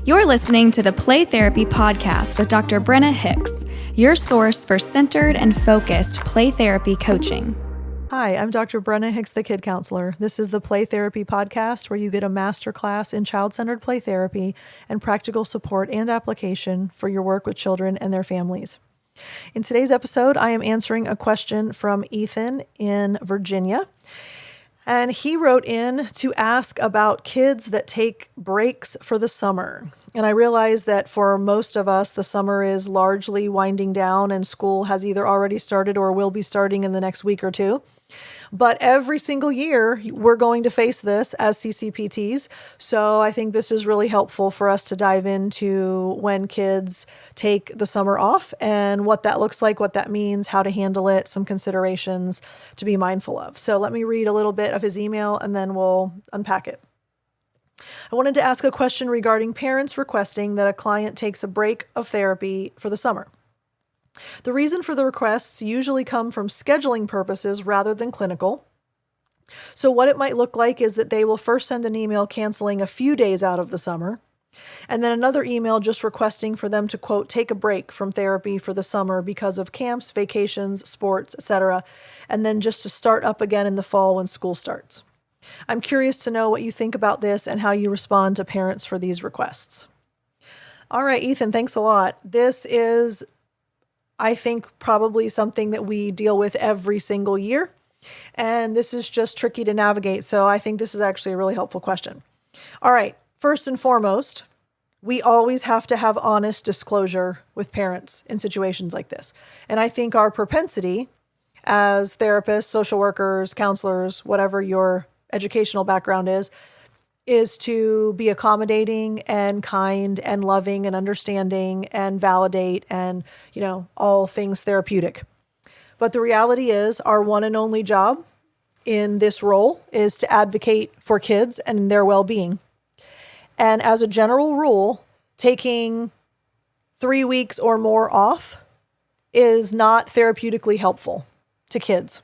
You're listening to the Play Therapy Podcast with Dr. Brenna Hicks, your source for centered and focused play therapy coaching. Hi, I'm Dr. Brenna Hicks, the Kid Counselor. This is the Play Therapy Podcast, where you get a masterclass in child-centered play therapy and practical support and application for your work with children and their families. In today's episode, I am answering a question from Ethan in Virginia. And he wrote in to ask about kids that take breaks for the summer. And I realize that for most of us, the summer is largely winding down and school has either already started or will be starting in the next week or two. But every single year, we're going to face this as CCPTs. So I think this is really helpful for us to dive into when kids take the summer off and what that looks like, what that means, how to handle it, some considerations to be mindful of. So let me read a little bit of his email and then we'll unpack it. I wanted to ask a question regarding parents requesting that a client takes a break of therapy for the summer. The reason for the requests usually come from scheduling purposes rather than clinical. So what it might look like is that they will first send an email canceling a few days out of the summer, and then another email just requesting for them to, quote, take a break from therapy for the summer because of camps, vacations, sports, etc., and then just to start up again in the fall when school starts. I'm curious to know what you think about this and how you respond to parents for these requests. All right, Ethan, thanks a lot. This is, I think, probably something that we deal with every single year. And this is just tricky to navigate. So I think this is actually a really helpful question. All right. First and foremost, we always have to have honest disclosure with parents in situations like this. And I think our propensity as therapists, social workers, counselors, whatever your educational background is to be accommodating and kind and loving and understanding and validate and, all things therapeutic. But the reality is our one and only job in this role is to advocate for kids and their well-being. And as a general rule, taking 3 weeks or more off is not therapeutically helpful to kids.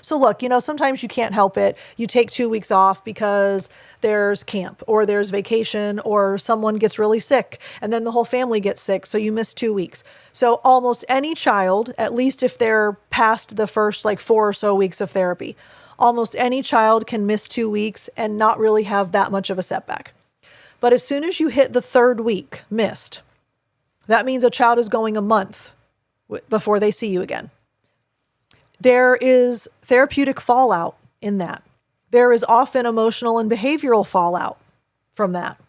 So look, sometimes you can't help it. You take 2 weeks off because there's camp or there's vacation or someone gets really sick and then the whole family gets sick. So you miss 2 weeks. So almost any child, at least if they're past the first 4 or so weeks of therapy, almost any child can miss 2 weeks and not really have that much of a setback. But as soon as you hit the third week missed, that means a child is going a month before they see you again. There is therapeutic fallout in that. There is often emotional and behavioral fallout from that.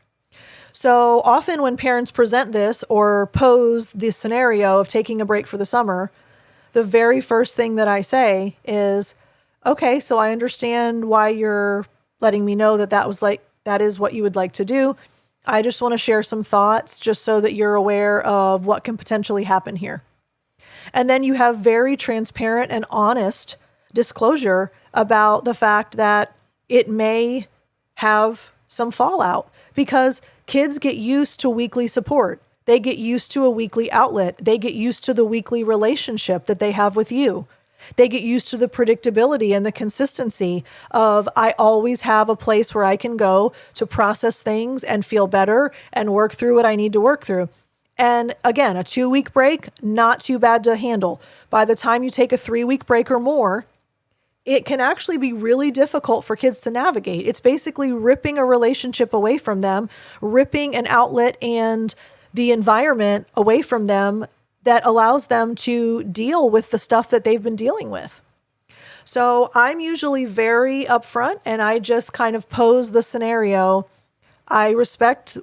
So often when parents present this or pose this scenario of taking a break for the summer, the very first thing that I say is, okay, so I understand why you're letting me know that is what you would like to do. I just want to share some thoughts just so that you're aware of what can potentially happen here. And then you have very transparent and honest disclosure about the fact that it may have some fallout because kids get used to weekly support. They get used to a weekly outlet. They get used to the weekly relationship that they have with you. They get used to the predictability and the consistency of, I always have a place where I can go to process things and feel better and work through what I need to work through. And again, a 2-week break, not too bad to handle. By the time you take a 3-week break or more, it can actually be really difficult for kids to navigate. It's basically ripping a relationship away from them, ripping an outlet and the environment away from them that allows them to deal with the stuff that they've been dealing with. So I'm usually very upfront and I just kind of pose the scenario. I respect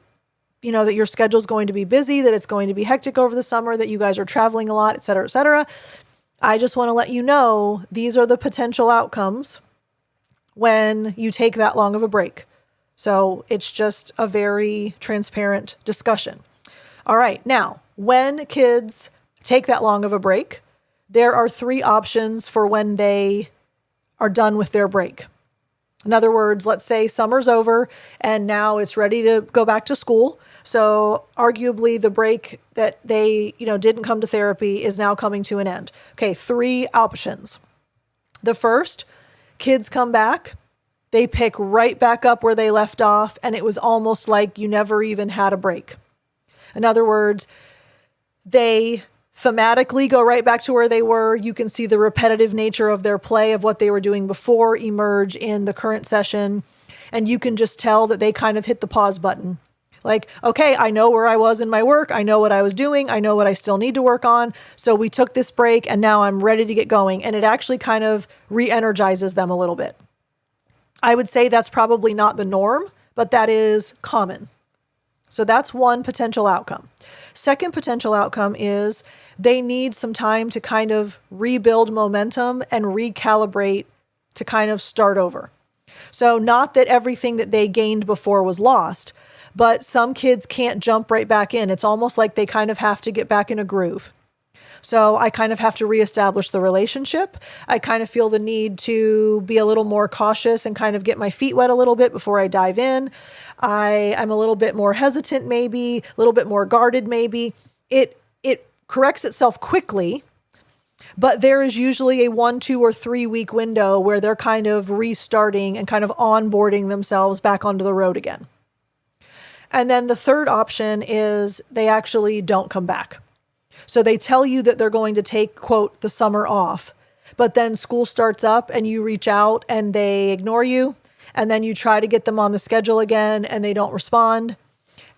that your schedule is going to be busy, that it's going to be hectic over the summer, that you guys are traveling a lot, et cetera, et cetera. I just want to let you know these are the potential outcomes when you take that long of a break. So it's just a very transparent discussion. All right. Now, when kids take that long of a break, there are 3 options for when they are done with their break. In other words, let's say summer's over and now it's ready to go back to school. So arguably the break that they, didn't come to therapy is now coming to an end. Okay, 3 options. The first, kids come back They pick right back up where they left off, and it was almost like you never even had a break. In other words, they thematically go right back to where they were. You can see the repetitive nature of their play of what they were doing before emerge in the current session. And you can just tell that they kind of hit the pause button. Like, okay, I know where I was in my work. I know what I was doing. I know what I still need to work on. So we took this break and now I'm ready to get going. And it actually kind of re-energizes them a little bit. I would say that's probably not the norm, but that is common. So that's one potential outcome. Second potential outcome is they need some time to kind of rebuild momentum and recalibrate to kind of start over. So not that everything that they gained before was lost, but some kids can't jump right back in. It's almost like they kind of have to get back in a groove. So I kind of have to reestablish the relationship. I kind of feel the need to be a little more cautious and kind of get my feet wet a little bit before I dive in. I'm a little bit more hesitant, maybe, a little bit more guarded, maybe. It corrects itself quickly, but there is usually a 1, 2, or 3 week window where they're kind of restarting and kind of onboarding themselves back onto the road again. And then the third option is they actually don't come back. So they tell you that they're going to take, quote, the summer off, but then school starts up and you reach out and they ignore you. And then you try to get them on the schedule again and they don't respond.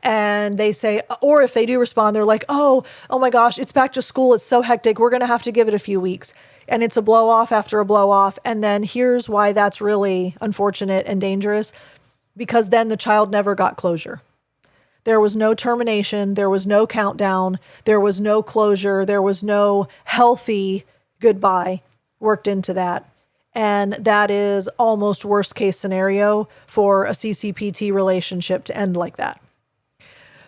And they say, or if they do respond, they're like, oh my gosh, it's back to school. It's so hectic. We're going to have to give it a few weeks. And it's a blow off after a blow off. And then here's why that's really unfortunate and dangerous, because then the child never got closure. There was no termination. There was no countdown. There was no closure. There was no healthy goodbye worked into that. And that is almost worst case scenario for a CCPT relationship to end like that.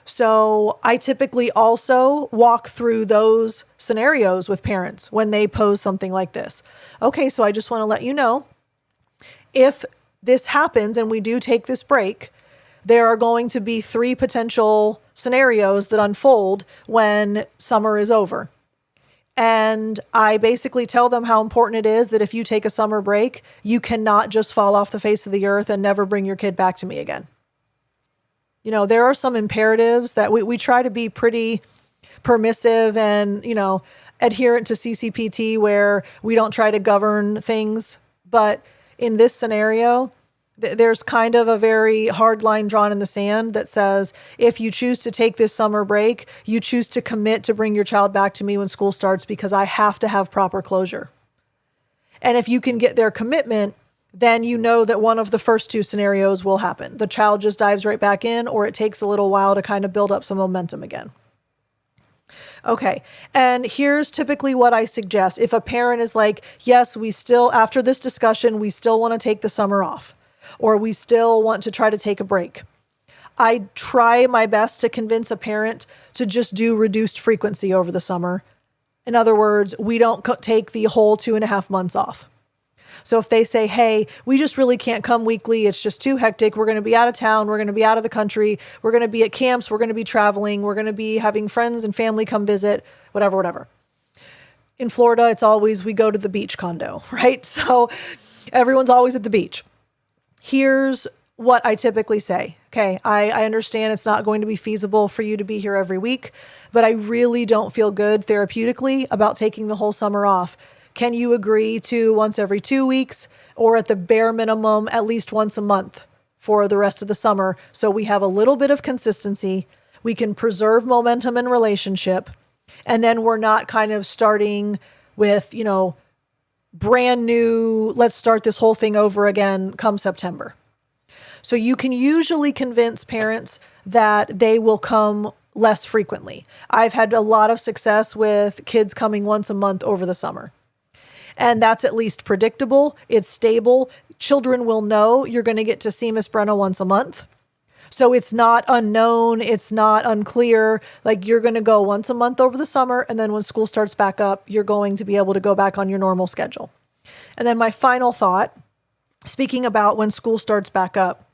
So I typically also walk through those scenarios with parents when they pose something like this. Okay, so I just want to let you know, if this happens and we do take this break, there are going to be 3 potential scenarios that unfold when summer is over. And I basically tell them how important it is that if you take a summer break, you cannot just fall off the face of the earth and never bring your kid back to me again. You know, there are some imperatives that we try to be pretty permissive and, adherent to CCPT where we don't try to govern things. But in this scenario, there's kind of a very hard line drawn in the sand that says, if you choose to take this summer break, you choose to commit to bring your child back to me when school starts because I have to have proper closure. And if you can get their commitment, then you know that one of the first 2 scenarios will happen. The child just dives right back in, or it takes a little while to kind of build up some momentum again. Okay, and here's typically what I suggest. If a parent is like, yes, we still, after this discussion, we still want to take the summer off, or we still want to try to take a break. I try my best to convince a parent to just do reduced frequency over the summer. In other words, we don't take the whole 2.5 months off. So if they say, hey, we just really can't come weekly, it's just too hectic, we're going to be out of town, we're going to be out of the country, we're going to be at camps, we're going to be traveling, we're going to be having friends and family come visit, whatever. In Florida, it's always we go to the beach condo, right? So everyone's always at the beach. Here's what I typically say. Okay, I understand it's not going to be feasible for you to be here every week, but I really don't feel good therapeutically about taking the whole summer off. Can you agree to once every 2 weeks, or at the bare minimum, at least once a month for the rest of the summer? So we have a little bit of consistency. We can preserve momentum in relationship. And then we're not kind of starting with, brand new, let's start this whole thing over again come September. So you can usually convince parents that they will come less frequently. I've had a lot of success with kids coming once a month over the summer. And that's at least predictable. It's stable. Children will know you're going to get to see Miss Brenna once a month. So it's not unknown. It's not unclear. Like, you're going to go once a month over the summer. And then when school starts back up, you're going to be able to go back on your normal schedule. And then my final thought, speaking about when school starts back up,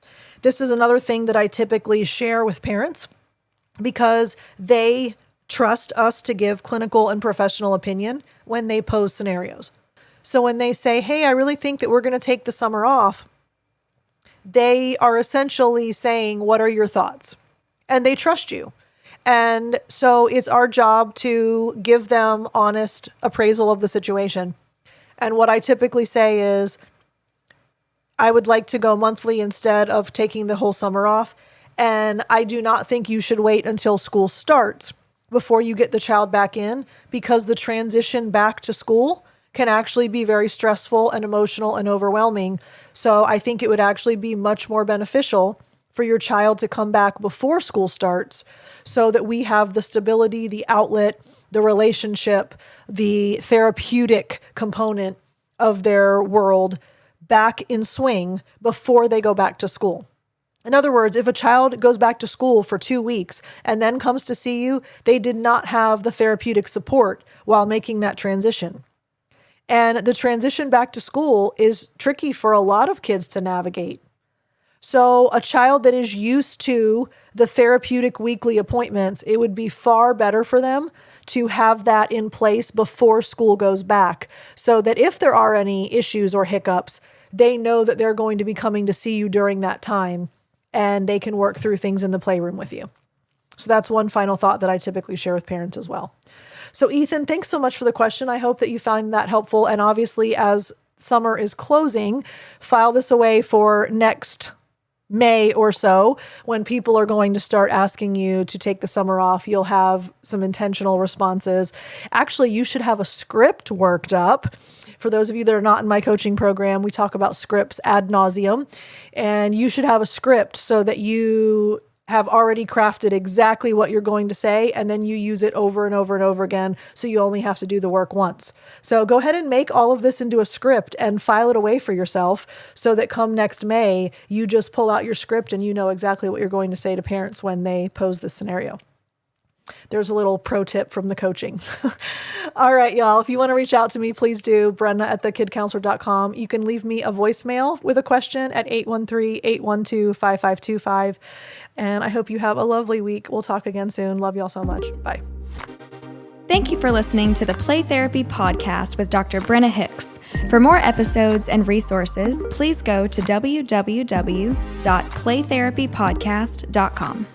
this is another thing that I typically share with parents because they trust us to give clinical and professional opinion when they pose scenarios. So when they say, hey, I really think that we're going to take the summer off, they are essentially saying, what are your thoughts? And they trust you. And so it's our job to give them honest appraisal of the situation. And what I typically say is, I would like to go monthly instead of taking the whole summer off. And I do not think you should wait until school starts before you get the child back in, because the transition back to school can actually be very stressful and emotional and overwhelming. So I think it would actually be much more beneficial for your child to come back before school starts, so that we have the stability, the outlet, the relationship, the therapeutic component of their world back in swing before they go back to school. In other words, if a child goes back to school for 2 weeks and then comes to see you, they did not have the therapeutic support while making that transition. And the transition back to school is tricky for a lot of kids to navigate. So a child that is used to the therapeutic weekly appointments, it would be far better for them to have that in place before school goes back, so that if there are any issues or hiccups, they know that they're going to be coming to see you during that time, and they can work through things in the playroom with you. So that's one final thought that I typically share with parents as well. So Ethan, thanks so much for the question. I hope that you found that helpful. And obviously, as summer is closing, file this away for next May or so, when people are going to start asking you to take the summer off. You'll have some intentional responses. Actually, you should have a script worked up. For those of you that are not in my coaching program, we talk about scripts ad nauseum, and you should have a script so that you have already crafted exactly what you're going to say, and then you use it over and over and over again, so you only have to do the work once. So go ahead and make all of this into a script and file it away for yourself, so that come next May, you just pull out your script and you know exactly what you're going to say to parents when they pose this scenario. There's a little pro tip from the coaching. All right, y'all. If you want to reach out to me, please do. Brenna at thekidcounselor.com. You can leave me a voicemail with a question at 813-812-5525. And I hope you have a lovely week. We'll talk again soon. Love y'all so much. Bye. Thank you for listening to the Play Therapy Podcast with Dr. Brenna Hicks. For more episodes and resources, please go to www.playtherapypodcast.com.